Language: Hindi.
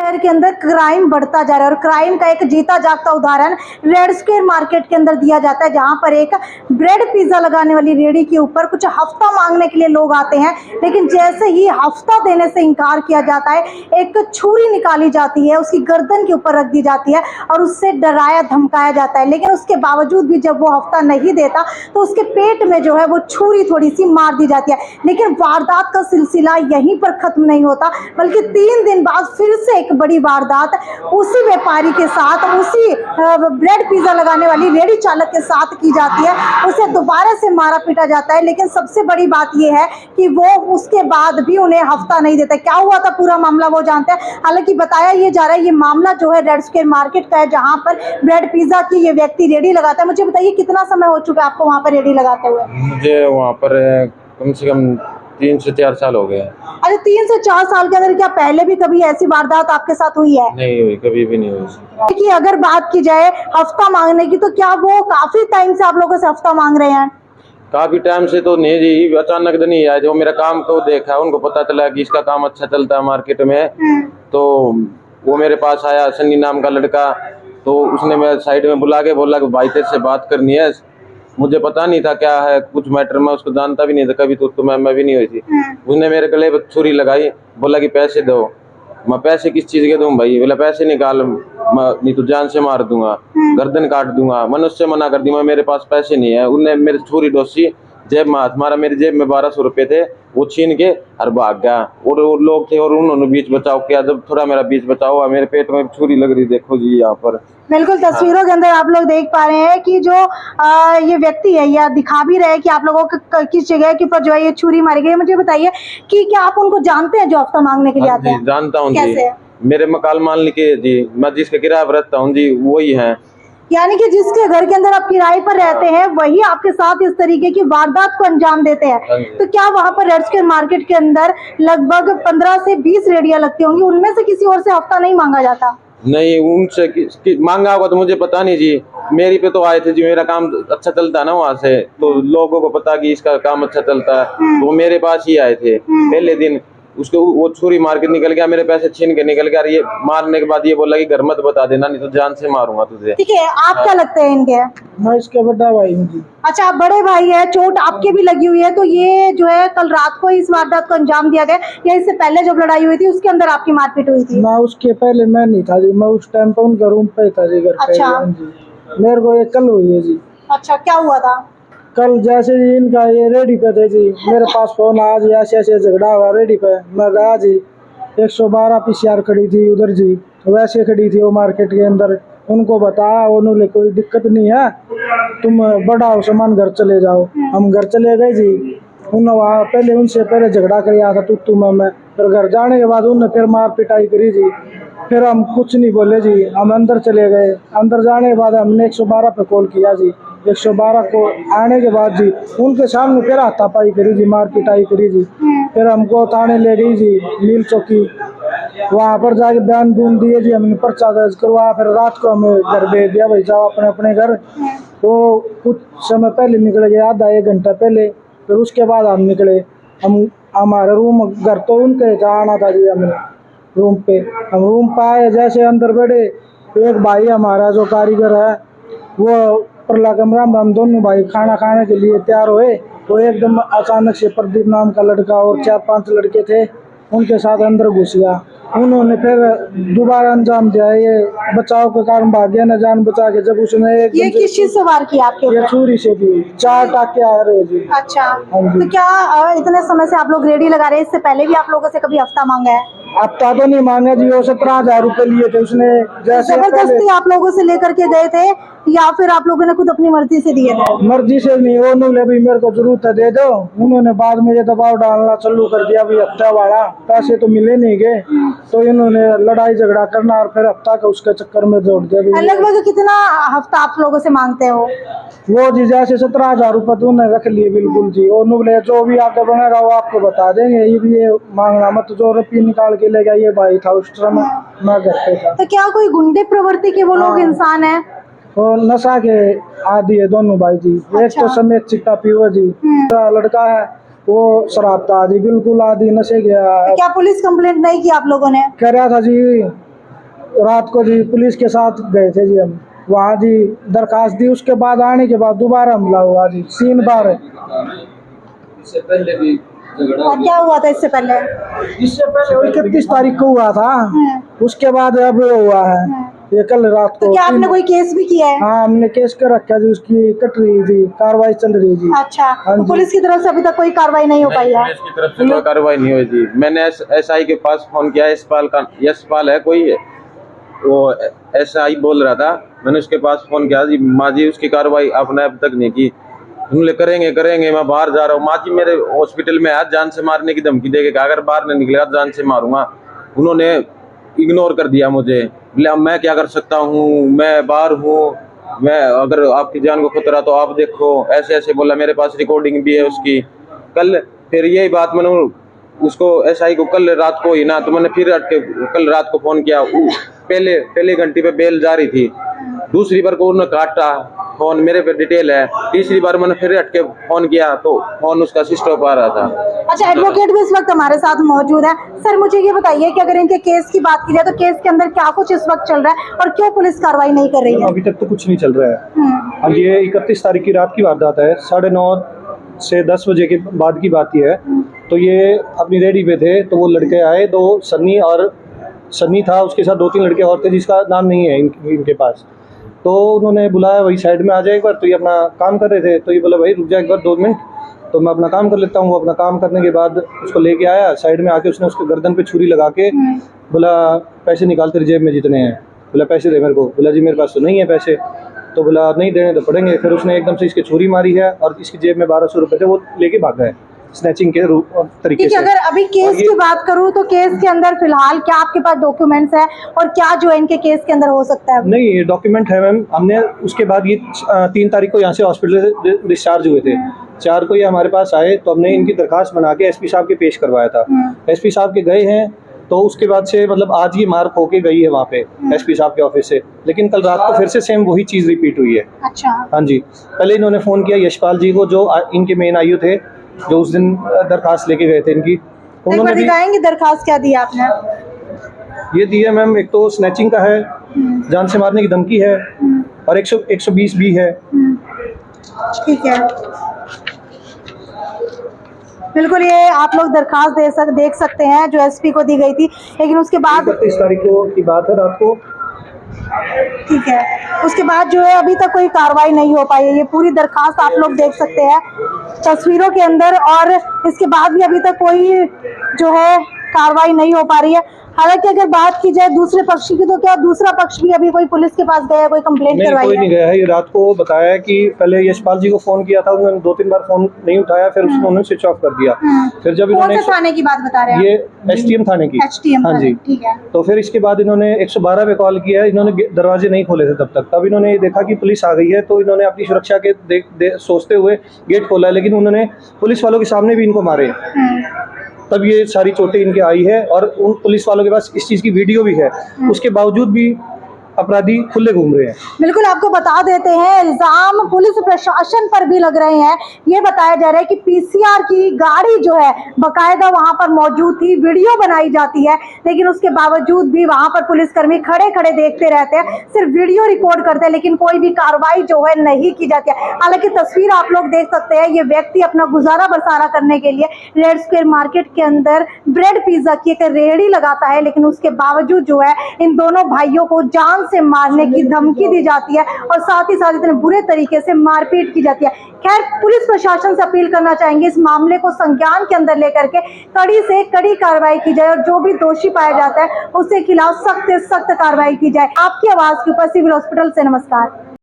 शहर के अंदर क्राइम बढ़ता जा रहा है और क्राइम का एक जीता जागता उदाहरण रेड स्क्वायर मार्केट के अंदर दिया जाता है, जहां पर एक ब्रेड पिज्जा लगाने वाली रेडी के ऊपर कुछ हफ्ता मांगने के लिए लोग आते हैं, लेकिन जैसे ही हफ्ता देने से इनकार किया जाता है, एक छुरी निकाली जाती है, उसकी गर्दन के ऊपर रख दी जाती है और उससे डराया धमकाया जाता है। लेकिन उसके बावजूद भी जब वो हफ्ता नहीं देता तो उसके पेट में जो है वो छुरी थोड़ी सी मार दी जाती है। लेकिन वारदात का सिलसिला यहीं पर खत्म नहीं होता, बल्कि 3 दिन बाद फिर से एक बड़ी वारदात उसी व्यापारी के साथ, उसी ब्रेड पिज्जा लगाने वाली रेडी चालक के साथ की जाती है। उसे दोबारा से मारा पीटा जाता है। लेकिन सबसे बड़ी बात यह है कि वो उसके बाद भी उन्हें हफ्ता नहीं देता। क्या हुआ था पूरा मामला वो जानते हैं। हालांकि बताया ये जा रहा है ये मामला जो है रेड स्क्वायर मार्केट का है, जहां पर ब्रेड पिज्जा की ये व्यक्ति रेडी लगाता है। मुझे बताइए कितना समय हो चुका है आपको वहां पर रेडी लगाते हुए? मुझे वहाँ पर कम से कम 3 से 4 साल हो गए। अच्छा, 3 से 4 साल के अंदर क्या पहले भी कभी ऐसी वारदात आपके साथ हुई है? नहीं हुई, कभी भी नहीं हुई। कि अगर बात की जाए हफ्ता मांगने की, तो क्या वो काफी टाइम से आप लोगों से हफ्ता मांग रहे हैं? काफी टाइम से तो नहीं जी, अचानक तो नहीं आया। जो मेरा काम को देखा, उनको पता चला कि इसका काम अच्छा चलता है मार्केट में, तो वो मेरे पास आया, सन्नी नाम का लड़का। तो उसने मैं साइड में बुला के बोला कि भाई तेरे से बात करनी है। मुझे पता नहीं था क्या है, कुछ मैटर में उसको जानता भी नहीं था, कभी तो मैं भी नहीं हुई थी। उसने मेरे गले पर छुरी लगाई, बोला कि पैसे दो। मैं पैसे किस चीज के दूं भाई? बोला पैसे निकाल, नहीं तो जान से मार दूंगा, गर्दन काट दूंगा। मैंने उससे मना कर दिया, मेरे पास पैसे नहीं है। उनने मेरे छुरी डोसी, जेब में हाथ मारा, मेरी जेब में 1200 रुपए थे, वो छीन के और भाग गया। और लोग थे और उन्होंने बीच बचाव किया। जब थोड़ा मेरा बीच बचाव हुआ, मेरे पेट में छुरी लग रही, देखो जी यहाँ पर। बिल्कुल तस्वीरों के अंदर आप लोग देख पा रहे हैं कि जो ये व्यक्ति है, या दिखा भी रहे हैं कि आप लोगों को किस जगह के ऊपर जो है ये छुरी मारी गई है। मुझे बताइए कि क्या आप उनको जानते हैं जो हफ्ता मांगने के लिए आते हैं? जानता हूँ जी, कैसे? मेरे मकान मालिक के जी, मैं जिसके किराए पर रहता हूँ जी, वही है। यानी कि जिसके घर के अंदर आप किराए पर रहते हैं वही आपके साथ इस तरीके की वारदात को अंजाम देते हैं। तो क्या वहाँ पर रेड स्क्वायर मार्केट के अंदर लगभग 15 से 20 रेडियां लगती होंगी, उनमें से किसी और से हफ्ता नहीं मांगा जाता? नहीं, उनसे मांगा होगा तो मुझे पता नहीं जी। मेरी पे तो आए थे जी, मेरा काम अच्छा चलता है ना वहाँ से, तो लोगों को पता कि इसका काम अच्छा चलता है, तो वो मेरे पास ही आए थे पहले दिन। उसको वो छुरी मार के निकल गया, मेरे पैसे छीन के निकल गया। ये मारने के बाद ये बोला कि घर मत बता देना, नहीं तो जान से मारूंगा तुझे। ठीक है, आप क्या लगते हैं इनके? मैं इसका बड़ा भाई हूँ जी। अच्छा, आप बड़े भाई है, चोट आपके भी लगी हुई है। तो ये जो है कल रात को इस वारदात को अंजाम दिया गया, या इससे पहले जब लड़ाई हुई थी उसके अंदर आपकी मारपीट हुई थी? ना, उसके पहले मैं नहीं था जी, मैं उस टाइम पे उनका रूम पे था जी, घर पे। अच्छा। हाँ जी, मेरे को ये कल हुई है जी। अच्छा, क्या हुआ था? कल जैसे जी इनका ये रेडी पे थे जी, मेरे पास फोन आया जी, ऐसे ऐसे झगड़ा हुआ रेडी पे। मैं गया जी, 112 PCR खड़ी थी उधर जी, वैसे खड़ी थी वो मार्केट के अंदर। उनको बताया, उन्होंने कोई दिक्कत नहीं है, तुम बढ़ाओ सामान, घर चले जाओ। हम घर चले गए जी। उन्होंने वहाँ पहले उनसे पहले झगड़ा किया था तू मैं, फिर घर जाने के बाद उन्होंने फिर मार पिटाई करी जी। फिर हम कुछ नहीं बोले जी, हम अंदर चले गए। अंदर जाने के बाद हमने 112 पे कॉल किया जी। 112 को आने के बाद जी उनके सामने फिर हाथापाई करी जी, मार पिटाई करी जी। फिर हमको थाने ले गई जी, नील चौकी। वहाँ पर जाके बयान बून दिए जी, हमने पर्चा दर्ज करवाया। फिर रात को हमें घर भेज दिया, भाई जाओ अपने अपने घर। तो कुछ समय पहले निकल गए, आधा 1 घंटा पहले। फिर उसके बाद हम निकले। हम हमारे रूम, घर तो उनके आना था जी, हमने रूम पे। हम रूम पे आए, जैसे अंदर बैठे, एक भाई हमारा जो कारीगर है वो परला कमरा में, हम दोनों भाई खाना खाने के लिए तैयार हुए, तो एकदम अचानक से प्रदीप नाम का लड़का और 4-5 लड़के थे, उनके साथ अंदर घुस गया। उन्होंने फिर दोबारा अंजाम दिया। ये बचाव के कारण भाग गया, न जान बचा के। जब उसने ये किस चीज से वार किया आपके ये ऊपर? छुरी से भी 4 टाके आ रहे जी। अच्छा, हाँ जी। तो क्या इतने समय से आप लोग रेडी लगा रहे हैं, इससे पहले भी आप लोगों से कभी हफ्ता मांगा है? हफ्ता तो नहीं मांगा जी, वो 17,000 रुपए लिए थे उसने। जैसे जबरदस्ती आप लोगों से लेकर के गए थे या फिर आप लोगों ने खुद अपनी मर्जी से दिए थे? मर्जी से नहीं, वो नहीं भी मेरे को जरूरत है दे दो। उन्होंने बाद में ये दबाव डालना चालू कर दिया, भी हफ्ता वाला पैसे तो मिले नहीं गए, तो इन्होंने लड़ाई झगड़ा करना और फिर हफ्ता का उसके चक्कर में जोड़ दिया। लगभग कितना हफ्ता आप लोगों से मांगते हो? वो जी जैसे 17,000 रुपए तो उन्हें रख लिए बिल्कुल जी। और बोले जो भी आगे बनेगा वो आपको बता देंगे, ये भी ये मांगना मत। जो रुपये निकाल के ले गया ये भाई था उस समय, मैं घर पे था। तो क्या कोई गुंडे प्रवृत्ति के वो लोग इंसान है? और नशा के आदि है दोनों भाई जी। एक तो समेत चिट्टा पीवा जी, लड़का है वो शराब का आदि, बिल्कुल आदि, नशे गया। क्या पुलिस कंप्लेंट नहीं की आप लोगों ने? कह रहा था जी, रात को जी पुलिस के साथ गए थे जी हम वहाँ जी, दरखास्त दी, उसके बाद आने के बाद दोबारा हमला हुआ जी 3 बार। इससे पहले भी झगड़ा और क्या हुआ था इससे पहले? इससे पहले 31 तारीख को हुआ था, उसके बाद अब हुआ है ये कल रात तो को। क्या आपने कोई केस भी किया है? हाँ, हमने केस कर रखा जी, उसकी कट रही थी, कार्रवाई चल रही जी। अच्छा, हाँ तो जी। पुलिस की तरफ से अभी तक कोई कार्रवाई नहीं हो पाई है? पुलिस की तरफ से कोई कार्रवाई नहीं हुई जी। मैंने एसआई के पास फोन किया, यशपाल है कोई, वो एसआई बोल रहा था, मैंने उसके पास फोन किया जी, माँ जी उसकी कार्रवाई आपने अब तक नहीं की। उन्होंने करेंगे, मैं बाहर जा रहा हूँ। माँ जी मेरे हॉस्पिटल में आज जान से मारने की धमकी देके कहा अगर बाहर नहीं निकलेगा जान से मारूंगा। उन्होंने इग्नोर कर दिया मुझे, बोले अब मैं क्या कर सकता हूँ, मैं बाहर हूँ, मैं अगर आपकी जान को खतरा तो आप देखो, ऐसे ऐसे बोला। मेरे पास रिकॉर्डिंग भी है उसकी। कल फिर यही बात मैंने उसको एसआई को कल रात को ही ना, तो मैंने फिर कल रात को फोन किया। पहले घंटे पे बेल जारी थी, दूसरी बार को उन्होंने काटा फोन, मेरे पे डिटेल है। तीसरी बार मैंने फिर हट के फोन किया तो फोन उसका स्विच ऑफ आ रहा था। अच्छा, एडवोकेट भी इस वक्त हमारे साथ मौजूद है। सर मुझे ये बताइए कि अगर इनके केस की बात की जाए तो केस के अंदर क्या कुछ इस वक्त चल रहा है और क्यों पुलिस कार्रवाई नहीं कर रही है? अभी तक तो कुछ नहीं चल रहा है। अब ये 31 तारीख की रात की वारदात है, 9:30 से 10 बजे के बाद की बात ही है। तो ये अपनी रेडी पे थे, तो वो लड़के आए, दो सन्नी था, उसके साथ 2-3 लड़के और थे जिसका नाम नहीं है इनके पास। तो उन्होंने बुलाया, वही साइड में आ जाए एक बार। तो ये अपना काम कर रहे थे, तो ये बोला भाई रुक जा एक बार 2 मिनट, तो मैं अपना काम कर लेता हूँ। वो अपना काम करने के बाद उसको लेके आया, साइड में आके उसने उसके गर्दन पे छुरी लगा के बोला पैसे निकाल तेरी जेब में जितने हैं। बोला पैसे दे मेरे को। बोला जी मेरे पास तो नहीं है पैसे। तो बोला नहीं देने तो पड़ेंगे। फिर उसने एकदम से इसकी छुरी मारी है और इसकी जेब में 1200 रुपये थे, वो लेके भागा है स्नैचिंग के तरीके ठीक है, से। अगर अभी केस की बात करूं तो केस के अंदर फिलहाल क्या आपके पास डॉक्यूमेंट्स है और क्या जो है इनके केस के अंदर हो सकता है? नहीं, ये डॉक्यूमेंट है मैम। हमने उसके बाद ये 3 तारीख को यहाँ से हॉस्पिटल से डिस्चार्ज हुए थे, 4 को ये हमारे पास आए, तो हमने इनकी दरखास्त बना के एसपी साहब के पेश करवाया था। एसपी साहब के गए हैं, तो उसके बाद से मतलब आज ये मार्क होके गई है वहाँ पे एसपी साहब के ऑफिस से। लेकिन कल रात को फिर से सेम वही चीज़ रिपीट हुई है। अच्छा, हाँ जी, पहले इन्होंने फ़ोन किया यशपाल जी को, जो इनके मेन आईओ थे, जो उस दिन दरखास्त लेके गए थे इनकी। एक उन्होंने बार भी दिखाएंगे दरखास्त क्या दी आपने? ये दी है मैम, एक तो स्नैचिंग का है, जान से मारने की धमकी है, और 120 भी है। ठीक है, बिल्कुल ये आप लोग दरखास्त देख सकते हैं जो एसपी को दी गई थी, लेकिन उसके बाद 31 तारीख को की बात है रात को। ठीक है, उसके बाद जो है अभी तक कोई कार्रवाई नहीं हो पाई है। ये पूरी दरखास्त आप लोग देख सकते हैं तस्वीरों के अंदर, और इसके बाद भी अभी तक कोई जो है कार्रवाई नहीं हो पा रही है। हालांकि अगर बात की जाए दूसरे पक्ष की, तो क्या दूसरा पक्ष भी अभी कोई पुलिस के पास गया, कोई कंप्लेंट नहीं, करवाई कोई है? नहीं गया है। ये रात को बताया कि पहले यशपाल जी को फोन किया था, उन्होंने 2-3 बार फोन नहीं उठाया, फिर उन्होंने स्विच ऑफ कर दिया। फिर जब कौन इन्होंने से थाने की बात बता रहे हैं? ये एसटीएम थाने की। एचटीएम हाँ जी। ठीक है। तो फिर इसके बाद इन्होंने 112 पे कॉल किया है। इन्होंने दरवाजे नहीं खोले थे तब इन्होंने ये देखा कि पुलिस आ गई है, तो इन्होंने अपनी सुरक्षा के सोचते हुए गेट खोला है, लेकिन उन्होंने पुलिस वालों के सामने भी इनको मारे। तब ये सारी चोटें इनके आई है, और उन पुलिस वालों के पास इस चीज़ की वीडियो भी है। उसके बावजूद भी अपराधी खुले घूम रहे हैं। बिल्कुल आपको बता देते हैं, इल्जाम पुलिस प्रशासन पर भी लग रहे हैं। ये बताया जा रहा है कि पीसीआर की गाड़ी जो है बकायदा वहां पर मौजूद थी, वीडियो बनाई जाती है, लेकिन उसके बावजूद भी वहां पर पुलिसकर्मी खड़े खड़े देखते रहते हैं, सिर्फ वीडियो रिकॉर्ड करते हैं, लेकिन कोई भी कार्रवाई जो है नहीं की जाती है। हालांकि तस्वीर आप लोग देख सकते हैं, ये व्यक्ति अपना गुजारा बसारा करने के लिए रेड स्क्वायर मार्केट के अंदर ब्रेड पिज्जा की एक रेहड़ी लगाता है, लेकिन उसके बावजूद जो है इन दोनों भाइयों को जान से मारने की धमकी दी जाती है और साथ ही साथ इतने बुरे तरीके से मारपीट की जाती है। खैर, पुलिस प्रशासन से अपील करना चाहेंगे इस मामले को संज्ञान के अंदर लेकर के कड़ी से कड़ी कार्रवाई की जाए, और जो भी दोषी पाया जाता है उसके खिलाफ सख्त से सख्त कार्रवाई की जाए। आपकी आवाज के ऊपर सिविल हॉस्पिटल से नमस्कार।